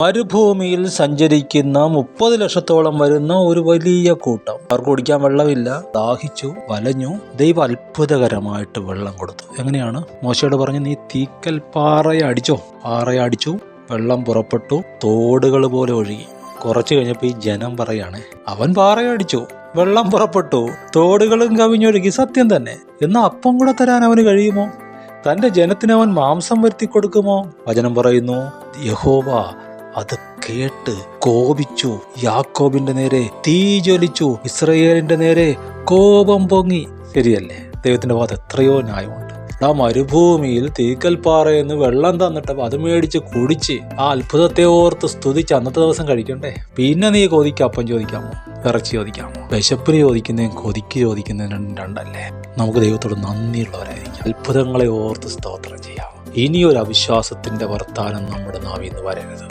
മരുഭൂമിയിൽ സഞ്ചരിക്കുന്ന 30 ലക്ഷത്തോളം വരുന്ന ഒരു വലിയ കൂട്ടം. അവർക്ക് കുടിക്കാൻ വെള്ളമില്ല, ദാഹിച്ചു, വലഞ്ഞു. ദൈവം അത്ഭുതകരമായിട്ട് വെള്ളം കൊടുത്തു. എങ്ങനെയാണ്? മോശയോട് പറഞ്ഞു, നീ തീക്കൽ പാറയെ അടിച്ചു, വെള്ളം പുറപ്പെട്ടു, തോടുകൾ പോലെ ഒഴുകി. കുറച്ചു കഴിഞ്ഞപ്പോൾ ഈ ജനം പറയാണ്, അവൻ പാറയടിച്ചു, വെള്ളം പുറപ്പെട്ടു, തോടുകളും കവിഞ്ഞൊഴുകി. സത്യം തന്നെ. എന്നാൽ അപ്പം കൂടെ തരാൻ അവന് കഴിയുമോ? തന്റെ ജനത്തിന് അവൻ മാംസം വരുത്തി കൊടുക്കുമോ? വചനം പറയുന്നു, യഹോവ അത് കേട്ട് കോപിച്ചു, യാക്കോബിന്റെ നേരെ തീ ജ്വലിച്ചു, ഇസ്രയേലിന്റെ നേരെ കോപം പൊങ്ങി. ശരിയല്ലേ? ദൈവത്തിന്റെ ഭാഗത്ത് എത്രയോ ന്യായമുണ്ട്. ആ മരുഭൂമിയിൽ തീക്കൽപ്പാറയെന്ന് വെള്ളം തന്നിട്ടപ്പോൾ അത് മേടിച്ച് കുടിച്ച് ആ അത്ഭുതത്തെ ഓർത്ത് സ്തുതിച്ച് അന്നത്തെ ദിവസം കഴിക്കണ്ടേ? പിന്നെ നീ കൊതിക്ക് അപ്പം ചോദിക്കാമോ? ഇറച്ചി ചോദിക്കാമോ? വിശപ്പിന് ചോദിക്കുന്നതും കൊതിക്ക് ചോദിക്കുന്നതിനും രണ്ടല്ലേ? നമുക്ക് ദൈവത്തോട് നന്ദിയുള്ളവരായിരിക്കും. അത്ഭുതങ്ങളെ ഓർത്ത് സ്തോത്രം ചെയ്യാം. ഇനിയൊരു അവിശ്വാസത്തിന്റെ വർത്താനം നമ്മുടെ നാവിൽ നിന്ന് വരരുത്.